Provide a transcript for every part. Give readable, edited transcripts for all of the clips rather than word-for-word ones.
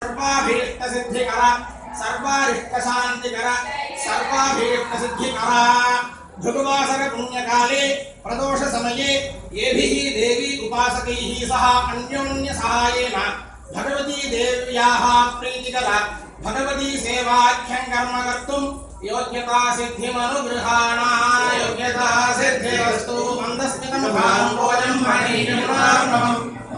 सर्वाभीष्टसिद्धिकर सर्वारिष्टशान्तिकर सर्वाभीष्टसिद्धिकर भृगुवासर पुण्यकाले प्रदोष समये येभिः देवी उपासकैः सह अन्योन्य सहायेन भगवती देव्याः प्रीतिकर भगवती सेवाख्यं कर्म कर्तुं योग्यता सिद्धिमनुगृहाणा योग्यता सिद्धिरस्तु मन्दस्मितं भावोजं मणिनिर्माणं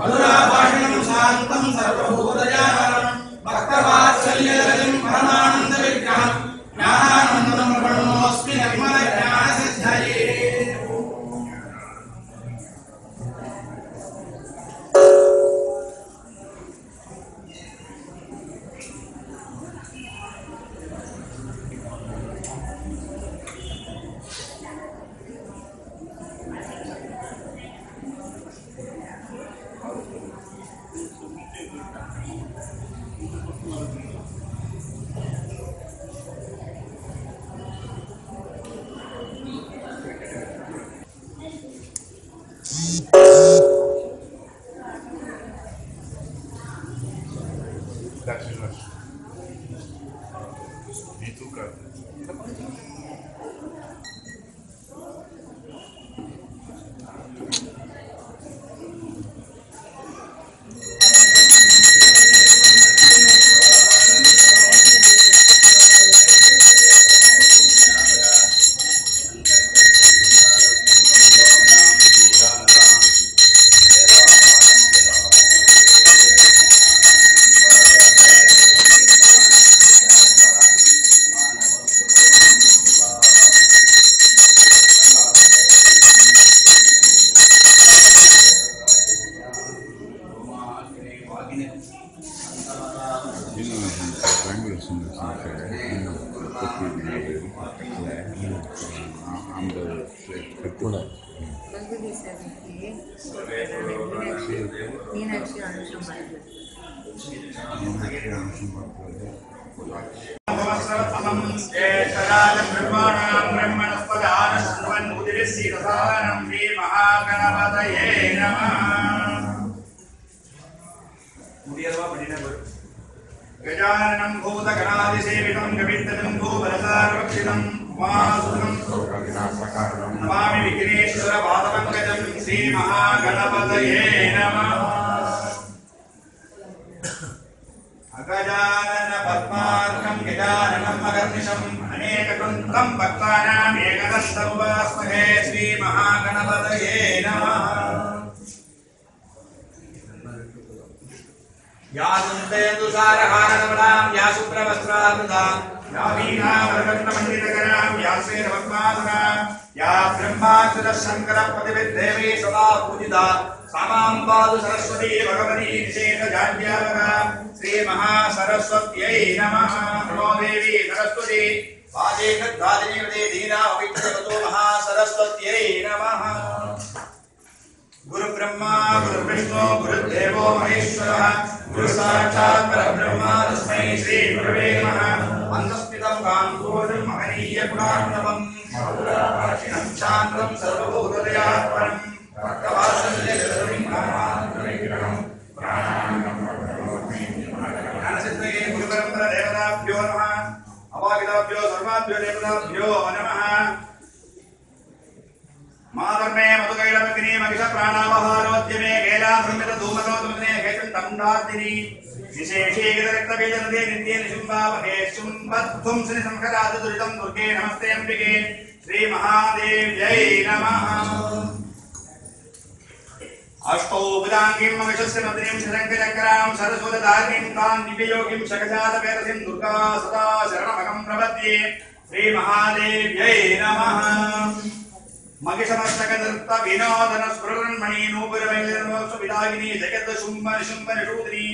मधुराभाषणं शान्तं सर्वभूतजाननं भक्तवात्सल्यरतिं परमानन्दविग्रहं ज्ञानानन्दं प्रणतोऽस्मि निर्मलज्ञानसिद्धये। गजाननं भूतगणादिसेवितं कवित्तं भूवरसारक्षितं उमासुतं नमामि विघ्नेश्वरपादपङ्कजं श्रीमहागणपतये नमः। अगजानन पद्मार्कं गजाननं अगर्निशम् अनेककुन्तं भक्तानाम् एकदन्तमुपास्महे श्रीमहागणपतये नमः। या सुन्दयतुषारहारकमलां या शुभ्रवस्त्रावृतां या वीणावरकर्णमण्डितकरां या श्रीरवत्मासनां या ब्रह्माच्युतशङ्करपतिविद्देवी सदा पूजिता सा मां पातु सरस्वती भगवती विशेषजाड्यावका श्रीमहासरस्वत्यै नमः। नमो देवी सरस्वती पादे गद्धादिनीवते धीरा अविच्छेदतो महासरस्वत्यै नमः। गुरु ब्रह्मा गुरु विष्णु गुरुदेवो महेश्वरः गुरु साक्षात् परब्रह्म तस्मै श्री गुरवे नमः। अन्तस्मितं कान्पूर्णं महनीय गुणार्णवं मधुराभाषिणं शान्तं सर्वभूतदयात्मनं भक्तवात्सल्यजलधिं कामान्तरविग्रहं प्राणानां ज्ञानसिद्धये गुरुपरम्परा देवताभ्यो नमः। अवागिताभ्यो सर्वाभ्यो देवताभ्यो नमः। माधर्मे मधुकैलमग्नि महिष प्राणावहारोद्यमे केलामृमित धूमरोद्यमे हेतुण्डमुण्डार्दिनी विशेषीकृतरक्तबीजनदे नित्ये निशुम्भावहे शुम्भध्वं श्रीसंहरादुरितं दुर्गे नमस्ते अम्बिके श्रीमहादेव्यै नमः। अष्टौपदाङ्गीं महिषस्य मद्रीं शरङ्खचक्रां सरस्वतधारिणीं तां दिव्ययोगिं शकजातवेदसीं दुर्गा सदा शरणमहं प्रपद्ये श्रीमहादेव्यै नमः। महिषमस्तकदत्त विनोदन स्फुरन्मणि नूपुरवैलनमोत्सविदायिनी जगत् शुम्भ निशुम्भ निषूदिनी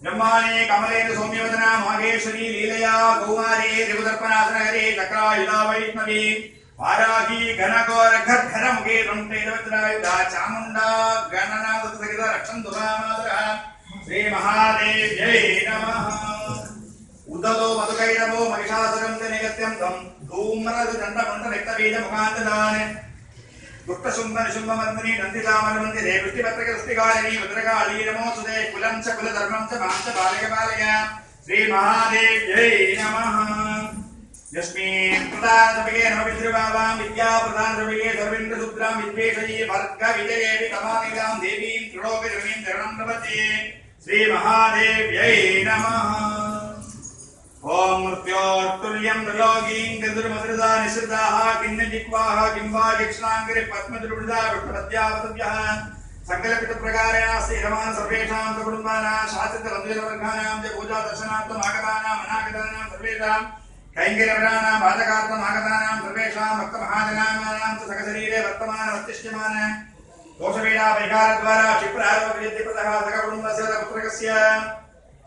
ब्रह्माणे कमलेन सौम्यवदना माहेश्वरी लीलया कौमारी त्रिपुदर्पणासनहरी चक्रायुधा वैष्णवी वाराही घनघोरघर्घरमुखे रंतैरवज्रायुधा चामुण्डा गणनादसहित रक्षन्तु मातरः श्रीमहादेव्यै नमः। उदलो मधुकैरवो महिषासुरं निगत्यं तं धूम्रदण्डमण्डरक्तबीजमुखान्तदान् गुप्तशुम्भनिशुम्भमर्दिनी नन्दितामनुमन्दिरे वृष्टिपत्रकस्तिकालिनी भद्रकाली नमोऽस्तुते कुलं च कुलधर्मं च मां च बालय श्रीमहादेव्यै नमः यस्मिन् प्रदानसमये नमः विद्रुवावां विद्याप्रदानसमये सर्वेन्द्रशूद्रां विद्वेषयी वर्गविजयेति तमानिगां देवीं त्रिलोकजननीं शरणं प्रपद्ये श्रीमहादेव्यै नमः ओम मृत्योर्तुल्यं त्रिलोकीं गन्धर्वमधुरदा निःसृताः किन्नजिह्वाः किंवाजिक्ष्णाङ्गिरे पद्मद्रुवृदा विष्णुपद्यावतव्यः संकल्पितप्रकारेण श्रीरमान् सर्वेषां सकुटुम्बानां शास्त्रितबन्धुजनवर्गाणां च पूजादर्शनार्थम् आगतानाम् अनागतानां सर्वेषां कैङ्गिरवराणां बाधकार्थम् आगतानां सर्वेषां भक्तमहाजनानां च सकशरीरे वर्तमानमस्तिष्यमान दोषपीडा परिहारद्वारा क्षिप्रारोग्यप्रदः सककुटुम्बस्य पुत्रकस्य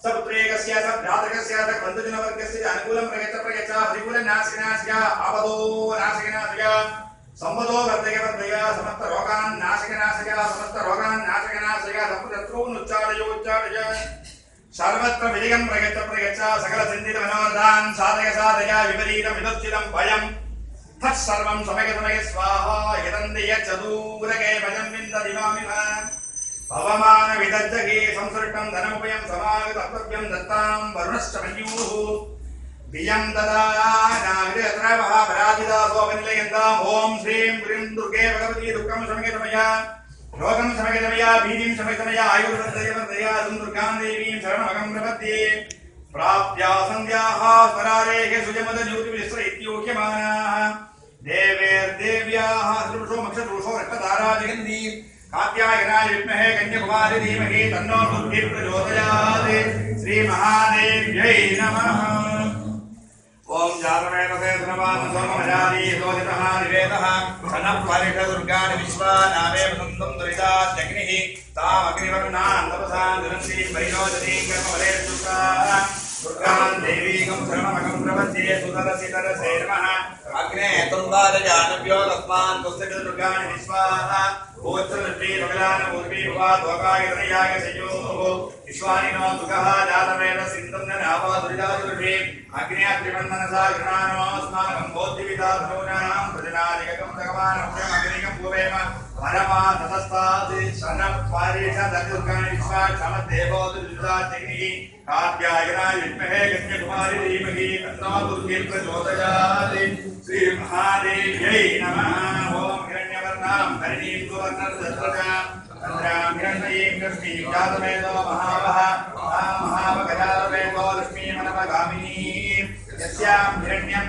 सपुत्रेकस्य सभ्रातृकस्य बन्धुजनवर्गस्य अनुकूलं प्रयच्छ प्रतिकूलनाशिनाशय आपदो नाशकनाशय संपदो वर्धय समस्त रोगान् नाशकनाशय संपदत्रोन्नुच्चाटय सर्वत्र विजयं प्रयच्छ सकल सिद्धित मनोरथान् साधय विपरीतं विदुश्चितं भयं तत्सर्वं समय स्वाहा यदन्ति यच्चदूरके भजं विन्ददिमामिह भवमान विदज्जगे संसृष्टं धनमुपयं समागतव्यं दत्तां वरुणश्च मन्युः बियं ददा नागरित्रवः पराजिदासो वनिलयन्ताम् ॐ श्रीं ह्रीं दुर्गे भगवती दुःखं शमयतमया रोगं शमयतमया भीतिं शमयतमया आयुर्वर्धयवर्धया दुर्गां देवीं शरणमहं प्रपद्ये प्राप्त्या सन्ध्याः स्वरारेः सुजमदज्योतिविश्र इत्योक्यमानाः देवेर्देव्याः श्रुषो मक्षपुरुषो रक्तधारा जगन्ति कात्यायनाय विद्महे कन्याकुमारी धीमहि तन्नो दुर्गे प्रचोदयात् श्रीमहादेव्यै नमः ओम जातवेदसे धनवान् सोममजादी सोदितः निवेदः सनपरिष दुर्गाणि विश्वानामे वसन्तं दुरितात्यग्निः तामग्निवर्णान् तपसान् दुरन्तीं परिणोदतीं कर्मफले दुर्गाः दुर्गां देवीकं शरणमहं प्रपद्ये सुतरसितरसे नमः अग्ने तुन्दारजानभ्यो तस्मान् तुस्य दुर्गाणि विश्वाः गोत्रदृष्टि बगलान पूर्वी भवा द्वकाय तनयाय संयोः विश्वानिनो दुःखः जातवेद सिन्धं न नावा दुरितादुर्भे अग्न्यात्रिवन्मनसा गृणानो अस्माकं बोद्धिविदाधूनां प्रजनादिकं भगवान् अग्निकं भुवेम परमा ततस्तात् शनपरिष दुर्गाणि विश्वा क्षमदेवो दुरितात्यग्निः कात्यायनाय विद्महे कन्याकुमारी धीमहि तन्नो दुर्गे प्रचोदयात् श्रीमहादेव्यै नमः ओम हिरण्यवर्णां हरिणीं सुवर्णरजस्रजा चन्द्रां हिरण्मयीं लक्ष्मीं जातवेदो महावः तां महावगजातवेदो लक्ष्मीमनवगामिनीं यस्यां हिरण्यं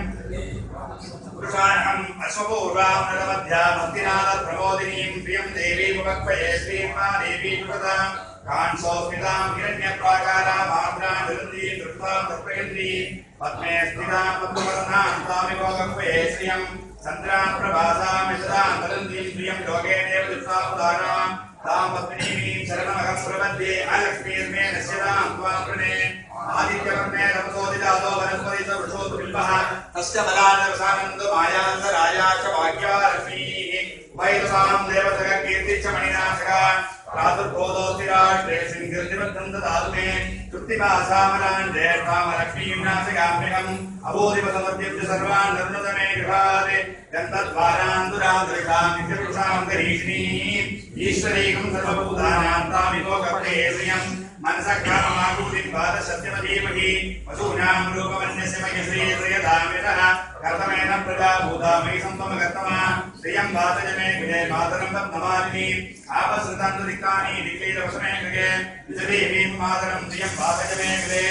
पुरुषाणम् अश्वपूर्वां नरमध्या भक्तिनाथप्रमोदिनीं प्रियं देवीमुपक्वये श्रीमहादेवी कृतां कांसोस्मितां हिरण्यप्राकारां माद्रां धरन्तीं दृष्ट्वां तर्पयन्तीं पद्मे स्थितां पद्मवर्णां तामिवोगक्वये श्रियं चन्द्रां प्रभासां यशदां धरन्तीं प्रियं योगेनेव दृष्ट्वा उदारां तां पद्मिनीं शरणमहं प्रपद्ये अलक्ष्मीर्मे नश्यतां त्वां प्रणे आदित्यवर्णे रमसोदितादो वनस्पति च वृषोतु बिल्बः तस्य बलादवसानन्दो मायान्तराया च भाग्या लक्ष्मीः वैदसां देवतः कीर्तिश्च मणिनाथः प्रादुर्बोधोऽस्तिराष्ट्रे सिंहर्निबद्धं ददातु मे तृप्तिभासामलान् ज्येष्ठामलक्ष्मीं नासिकाम्यहम् अबोधिपसमर्प्य सर्वान् नर्मदमे गृहात् गन्धद्वारान् दुरादृशां नित्यपुरुषां गरीषिणीम् ईश्वरीकं सर्वभूतानां तामितोकपटे श्रियम् मनसक्राममाकूतिं पादसत्यमधीमहि वसूनां रूपमन्यस्य मयश्रीश्रियधामितः कर्तमेन प्रजा भूतामयि सम्पमकर्तमा श्रियं वातजमे गृहे मातरं पद्ममालिनीं आपसृतां दिक्कानि दिक्लीरवसमे गृहे विजदेवीं मातरं श्रियं वातजमे गृहे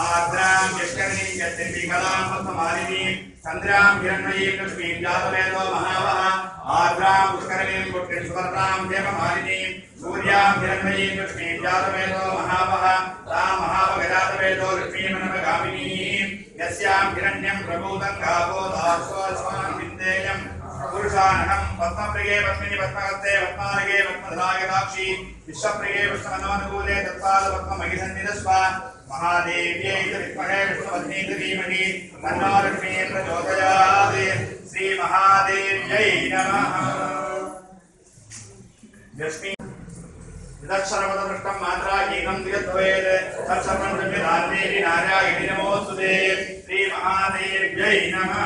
आर्द्रां यष्कर्णीं यत्तिर्विकलां पद्ममालिनीं चन्द्रां हिरण्मयीं लक्ष्मीं जातवेदो महावः आर्द्रां पुष्करणीं पुष्टिं सुवर्णां देवमालिनीं सूर्यां हिरण्मयीं लक्ष्मीं जातवेदो महावः तां महावगजातवेदो लक्ष्मीमनवगामिनीं यस्यां हिरण्यं प्रभूतं गावो दास्वास्वान् विन्देयं पुरुषानहं पद्मप्रिये पद्मिनि पद्महस्ते पद्मार्गे पद्मधरायताक्षी विश्वप्रिये विष्णुमनोनुकूले तत्पादपद्ममयि सन्निधस्व महादेव्यै च विद्महे विष्णुपत्नी च धीमहि तन्नो लक्ष्मी प्रचोदयात् श्रीमहादेव्यै नमः यस्मिन् विदक्षरपदपृष्ठं मात्रा गीतं जगद्भवेत् तत्सर्वं ब्रह्मधान्येति नारायणि नमोऽस्तुते श्रीमहादेव्यै नमः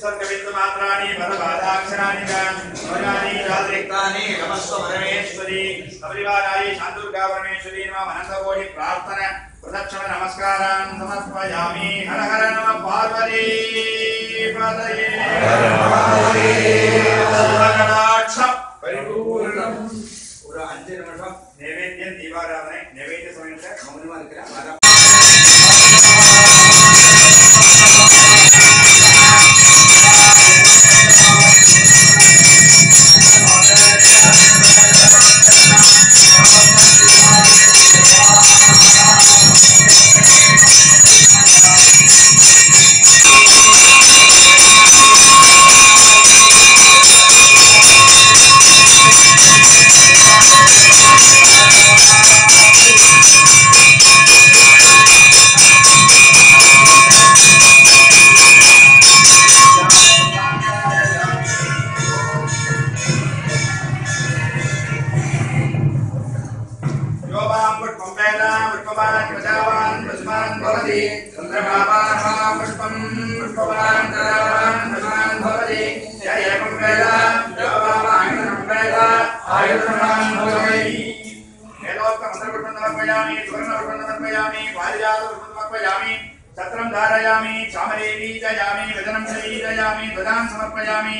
विसर्गबिन्दुमात्राणि पदपादाक्षराणि च राजरिक्तानि नमस्व परमेश्वरी सपरिवाराय शान्तुर्गा परमेश्वरी नमः अनन्तकोटि प्रार्थना प्रदक्षिण नमस्कारान् समर्पयामि हर हर नमः पार्वती पतये शिवकटाक्ष परिपूर्णं पूरा 5 निमिषं नैवेद्यं दीपाराधने नैवेद्य समयस्य मौनமா இருக்கிற छत्रं धारयामि चामरेवी जयामि वदनं शरीरयामि ध्वजां समर्पयामि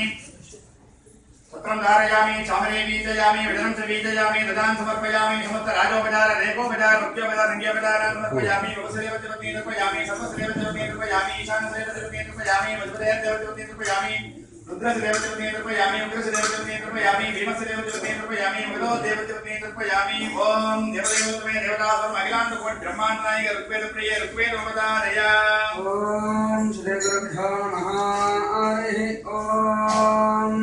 छत्रं धारयामि चामरेवी जयामि वदनं शरीरयामि ध्वजां समर्पयामि समस्त राजोपचार रेकोपचार मुख्योपचार रंग्योपचार समर्पयामि वसुदेवदेवते समर्पयामि सर्वदेवदेवते समर्पयामि ईशानदेवदेवते समर्पयामि वसुदेवदेवते समर्पयामि रुद्रदेवदेवते समर्पयामि उग्रदेवदेवते समर्पयामि भीमदेवदेवते समर्पयामि मृगदेवदेवते समर्पयामि ओम देवदेवते देवतासुर अखिलांडकोटि ब्रह्मांडनायक ऋग्वेदप्रिय ऋग्वेदोपचारय ओम श्री गुरुभ्यो नमः हरि ओम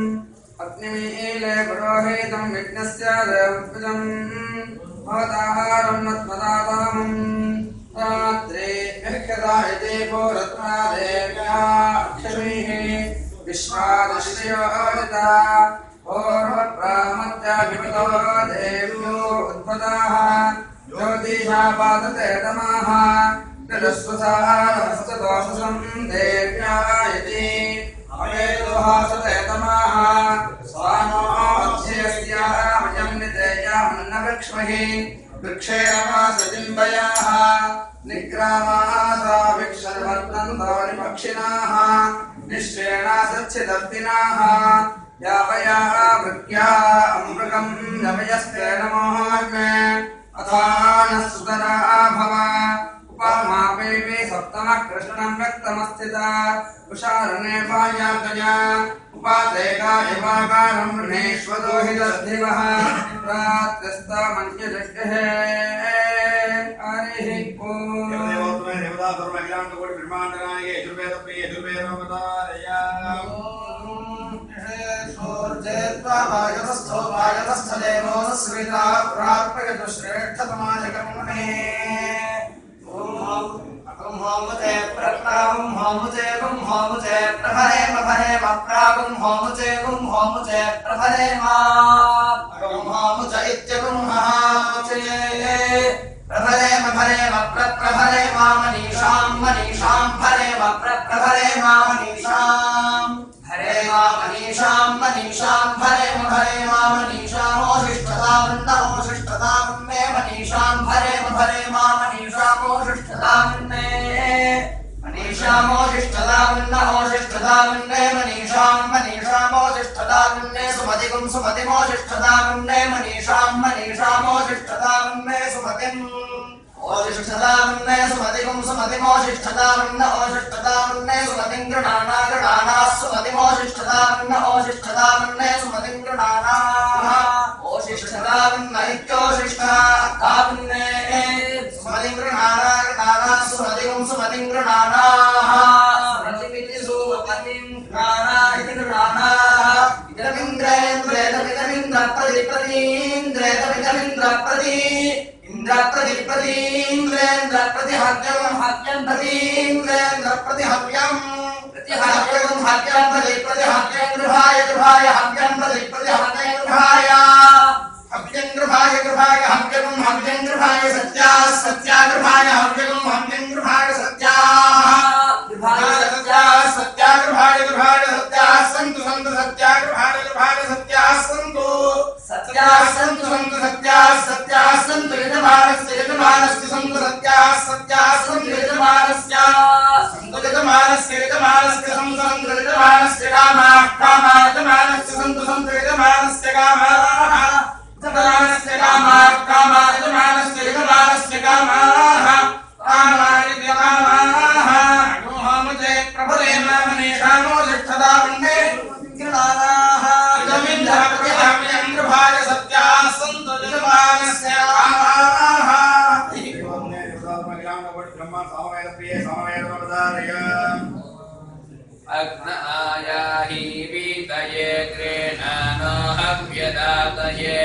अग्निमीले पुरोहितं विघ्नस्य देवत्वजं भवताहारं नत्मदातामं रात्रे व्यक्षदायते भोरत्ना देव्या अक्षमीः विश्वादश्रयोदिता पूर्वप्रामत्याभिमतो देव्यो उद्भताः ज्योतिषा पादते तमाः नरस्वसारहस्तदोषसं देव्यायति अवेदोहासते तमाः स्वानो अध्यस्यामयं नितेयामन्नवक्ष्महि वृक्षेणमासजिम्बयाः निग्रामासा भिक्षर्वर्तन्तो निपक्षिणाः निश्चेनासच्छिदर्तिनाः यावयाः वृक्या अमृगं नवयस्ते नमोऽग्ने अथानः सुतरा भव उपमापेपे सप्तमः कृष्णं व्यक्तमस्थिता उषारणे पायातया उपादेका एवाकारं वृणेष्वदो हि दर्धिवः रात्रस्तामन्यजग्गः हरिः ओम् देवतासुर अखिलांडकोटि ब्रह्मांडनायक यजुर्वेदप्रिय यजुर्वेदोपचारय सूर्येत्वा वायुस्थो वायुस्थदेवो स्विता प्राप्यतु श्रेष्ठतमाजकर्मणे ओम होमते प्रप्रागुं होमते गुं होमते प्रभरे मभरे मप्रागुं होमते गुं होमते प्रभरे मा गुं होमते इत्यगुं महामते प्रभरे मभरे मप्रभरे मामनीषां मनीषां भरे मप्रभरे मामनीषां भरे मामनीषां मनीषां भरे मभरे मामनीषामोशिष्ठतावन्नोशिष्ठतावन्ने मनीषां भरे मभरे मामनीषामोशिष्ठतावन्ने मनीषामोशिष्ठतावन्नोशिष्ठतावन्ने मनीषां मनीषामोशिष्ठतावन्ने सुमतिगुं सुमतिमोशिष्ठतावन्ने मनीषां मनीषामोशिष्ठतावन्ने सुमतिम् ओशिष्ठतावन्ने सुमतिगुं सुमतिमोशिष्ठतावन्न ओशिष्ठतावन्ने सुमतिं गृणाना गृणानाः सुमतिमोशिष्ठतावन्न ओशिष्ठतावन्ने सुमतिं गृणानाः ओशिष्ठतावन्न इत्योशिष्ठतावन्ने सुमतिं गृणाना गृणानाः सुमतिगुं सुमतिं गृणानाः सुमतिमिति सुमतिं गृणाना इति गृणानाः इदमिन्द्रेन्द्रेतमिदमिन्द्रप्रति इंद्रप्रतिहत्यं हत्यं प्रतिहत्यं प्रतिहत्यं गृहाय गृहाय हत्यं प्रतिहत्यं गृहाय हत्यं गृहाय गृहाय हत्यं गृहाय सत्या गृहाय हत्यं गृहाय सत्या गृहाय सत्या गृहाय सत्याः सन्तु सन्तु सत्याः सत्याः सन्तु यजमानस्य यजमानस्य सन्तु सत्याः सत्याः सन्तु यजमानस्य यजमानस्य सन्तु सन्तु यजमानस्य कामाः कामाः यजमानस्य सन्तु सन्तु यजमानस्य कामाः यजमानस्य कामाः कामाः यजमानस्य कामाः कामाः प्रभुरे नामनेशानो जिष्ठदा वन्दे गिरणानाः इदमिन्द्रपतिहाम्यन्द्रभाय सत्याः सन्तु यजमानस्य कामाः अग्नायाहि वीतये ग्रेणानो हव्यदातये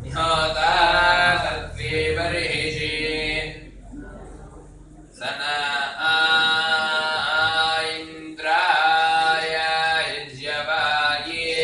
ह्योता तत्वे बर्हिषि सना इन्द्राय यज्यवाये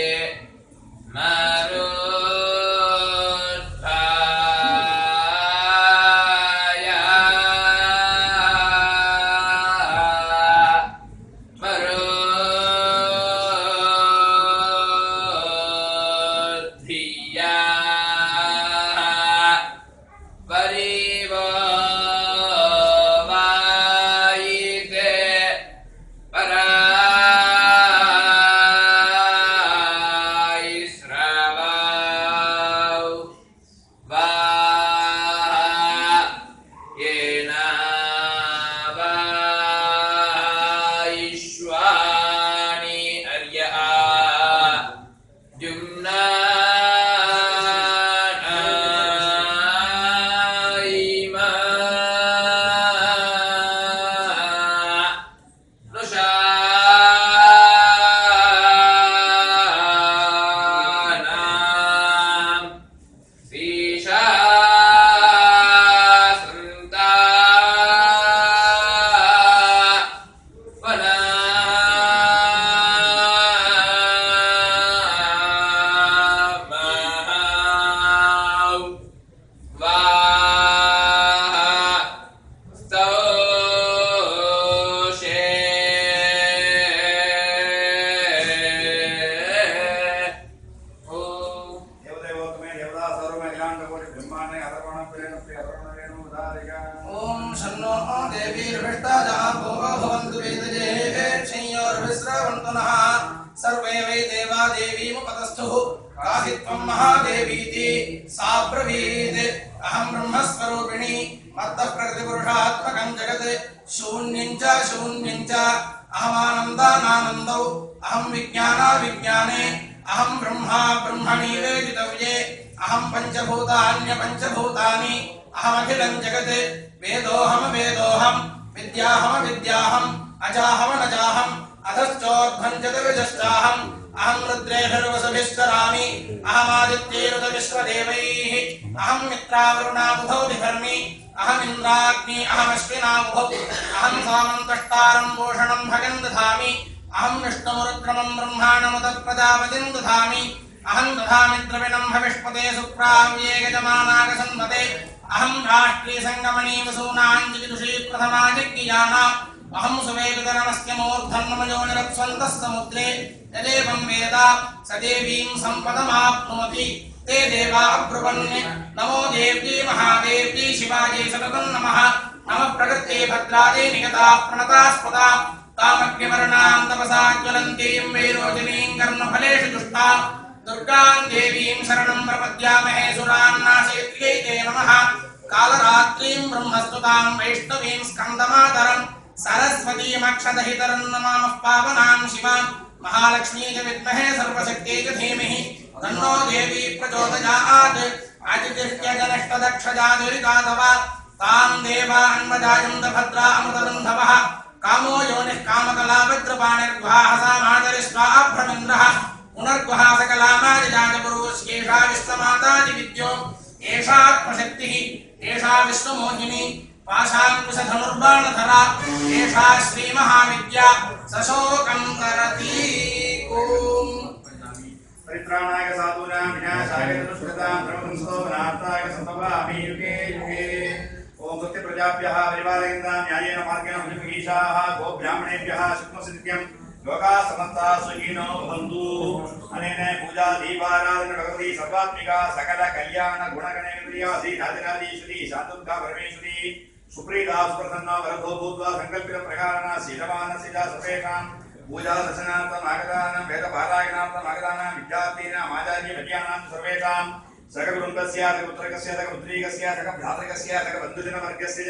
सर्वे वै देवा देवीमुपतस्थुः काहित्वं महादेवीति सा ब्रवीत् अहं ब्रह्मस्वरूपिणी मत्तः प्रकृतिपुरुषात्मकं जगत् शून्यं च अहमानन्दानानन्दौ अहं विज्ञानाविज्ञाने अहं ब्रह्मा ब्रह्मणि वेदितव्ये अहं पञ्चभूतान्यपञ्चभूतानि अहमखिलं जगत् वेदोऽहं विद्याहम् अजाहम् अधश्चोर्ध्वं चतुर्विधश्चाहम् अहं रुद्रेभिर्वसुभिश्चरामि अहमादित्यैरुतविश्वदेवैः अहं मित्रावरुणाबुधौ बिभर्मि अहमिन्द्राग्नि अहमश्विनाबुधौ अहं सामन्तष्टारं भूषणं भगं दधामि अहं विष्णुरुद्रमं ब्रह्माणमुदप्रजापतिं दधामि अहं दधामि द्रविणं भविष्पते सुप्राव्ये गजमानागसन्मते अहं राष्ट्रीयसङ्गमणी वसूनाञ्जिविदुषी प्रथमाजिज्ञाना अहं सुवेदनमस्य मूर्धन्मयो निरप्स्वन्तः समुद्रे यदेवं वेद स देवीं सम्पदमाप्नोति ते देवा ब्रुवन् नमो देव्यै महादेव्यै शिवायै सततं नमः नमः प्रकृत्यै भद्रायै निगताः प्रणताः स्फुताः कामग्निवर्णां तपसा ज्वलन्तीं वैरोचनीं कर्मफलेषु दुष्टां दुर्गां देवीं शरणं प्रपद्यामहे सुरान्नाशयत्यै ते नमः कालरात्रीं ब्रह्मस्तुतां वैष्णवीं स्कन्दमातरम् सरस्वतीमक्षदहितरं नमामः पावनां शिवां महालक्ष्मी च विद्महे सर्वशक्त्यै च धीमहि तन्नो देवी प्रचोदयात् अतिथिर्यजनष्टदक्षजादुरितातव तां देवान्वजायन्त भद्रा अमृतबन्धवः कामो योनिः कामकलाभद्रपाणिर्गुहाः सामादरिष्वाभ्रमिन्द्रः पुनर्गुहा सकलामादिजातपुरुषेषा विश्वमातादिविद्यो एषात्मशक्तिः एषा विश्वमोहिनी पाशाङ्कुशधनुर्बाणधरा एषा श्रीमहाविद्या सशोकं करति ओम परित्राणाय साधूनां विनाशाय दुष्कृतां धर्मसंस्थापनार्थाय संभवामि युगे युगे ओम सत्य प्रजाभ्यः परिवारेन्द्रां न्यायेन मार्गेण भुजमगीशाः गो ब्राह्मणेभ्यः सुखमसिद्ध्यं लोका समस्ता सुखिनो भवन्तु। अनेन पूजा दीपाराधन भगवती सर्वात्मिका सकल कल्याण गुणगणेन्द्रिया श्री राजराजेश्वरी शान्तुका परमेश्वरी सुप्रीता सुप्रसन्ना वरदो भूत्वा संकल्पित प्रकारेण शीलमानसिता सर्वेषां पूजा दर्शनार्थम् आगतानां वेदपारायणार्थम् आगतानां विद्यार्थीनाम् आचार्यवर्याणां सर्वेषां सककुटुम्बस्य सकपुत्रकस्य सकपुत्रीकस्य सकभ्रातृकस्य सकबन्धुजनवर्गस्य च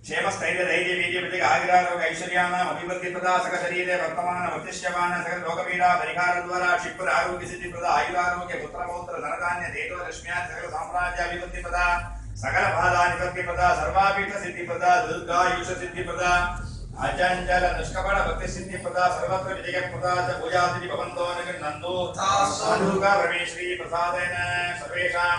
क्षेमस्थैर्य धैर्य वीर्य विजय आयुरारोग्य ऐश्वर्याणाम् अभिवृद्धिप्रदा सकशरीरे वर्तमान वर्तिष्यमान सकल लोकपीडा परिहार द्वारा क्षिप्र आरोग्य सिद्धिप्रदा आयुरारोग्य पुत्रपौत्र धनधान्य देतो लक्ष्म्या सकल साम्राज्य अभिवृद्धिप्रदा सकल बाधा निवृत्तिप्रदा सर्वापीठ सिद्धिप्रदा दीर्घायुष सिद्धिप्रदा अचंचल निष्कपट भक्ति सिद्धिप्रदा सर्वत्र विजयप्रदा च पूजादिति भवन्तो नन्दो साधुका परमेश्वरी प्रसादेन सर्वेषां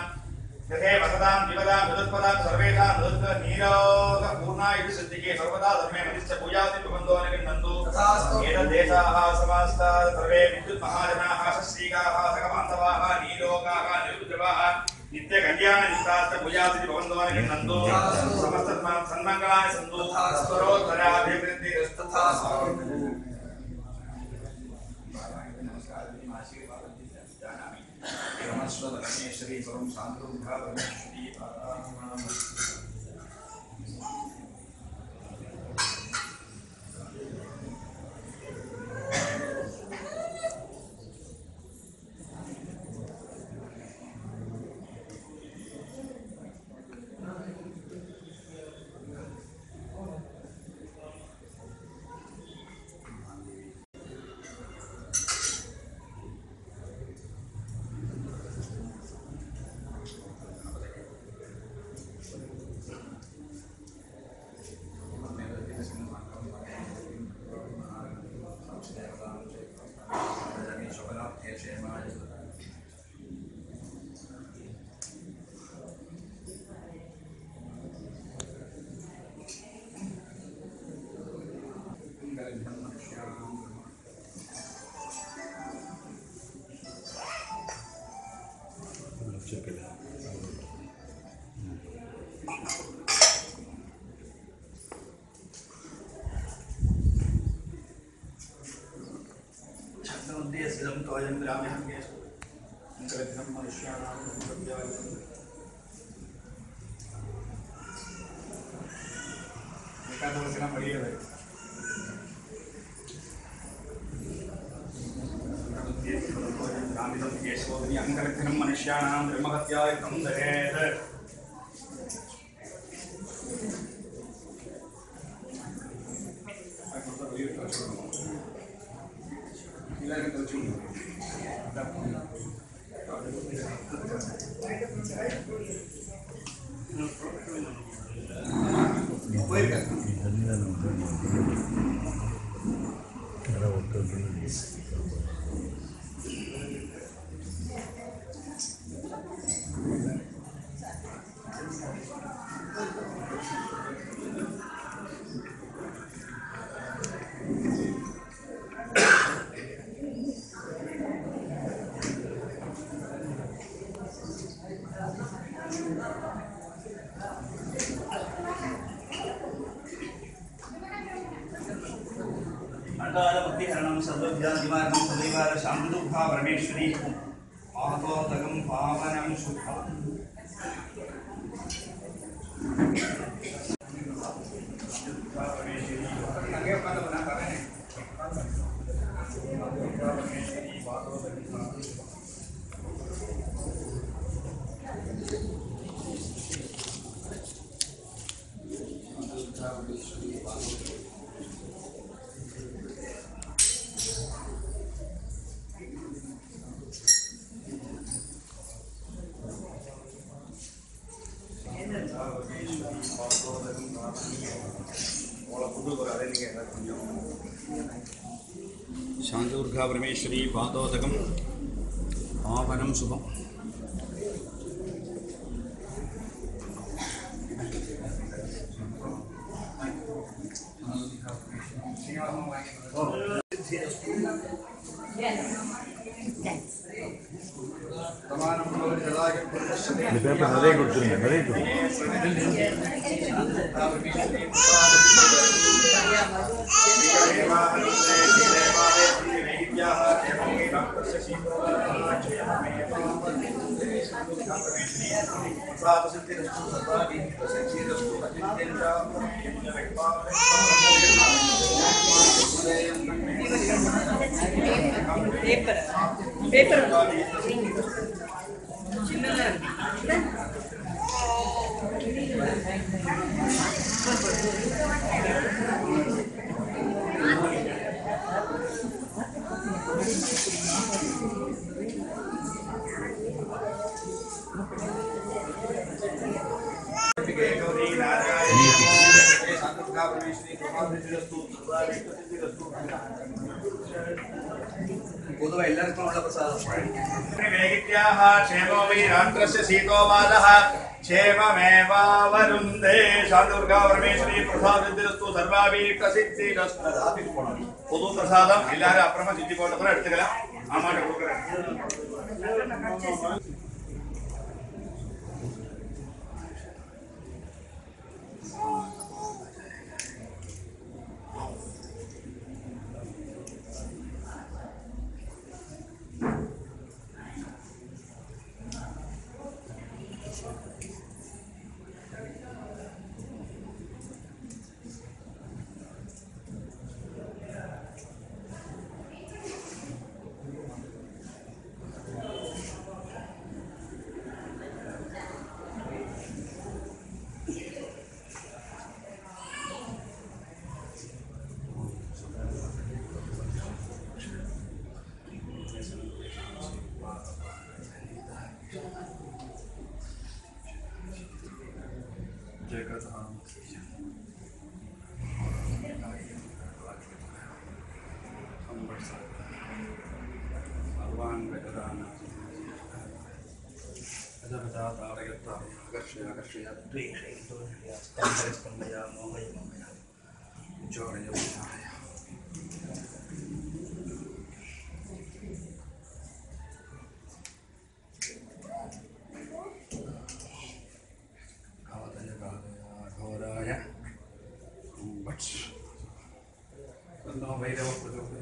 यथे वसदां दिवदां विदुत्पदां सर्वेषां दुर्ग नीरोग पूर्णायुध सिद्धिके सर्वदा धर्मे मतिश्च पूजादिति भवन्तो नन्दो एतद्देशाः समास्ता सर्वे विद्युत् महाजनाः श्रीगाः सकबान्धवाः नीरोगाः निरुद्रवाः नित्य कल्याण निष्ठास्थ पूजादिति भवन्तो नन्दो समस्त सन्मङ्गलानि सन्तु स्तरोत्तराभिवृद्धिरस्तथा परमेश्वरी परम शांतुका परमेश्वरी अंगरक्षणं मनुष्याणां ब्रह्महत्याय दहेत् सर्वज्ञादिमार्गं सदैवार शान्तुका परमेश्वरी पातोदकं पावनं शुभम् शांतुर्गा परमेश्वरी पादोदकं पावनं शुभम् Very good. பேப்பர் பொதுவாக எல்லாருக்கும் உள்ள பிரசாதம் वेगित्याः क्षेमो वीरान्त्रस्य शीतोवादः क्षेममेवावरुन्धे शान्तदुर्गा परमेश्वरी प्रसादस्तु सर्वाभीष्टसिद्धिरस्तु பொது பிரசாதம் எல்லாரும் அப்புறமா சுத்தி போட்டப்பறம் எடுத்துக்கலாம் ஆமாட்ட கொடுக்குறேன் Vairavapurva.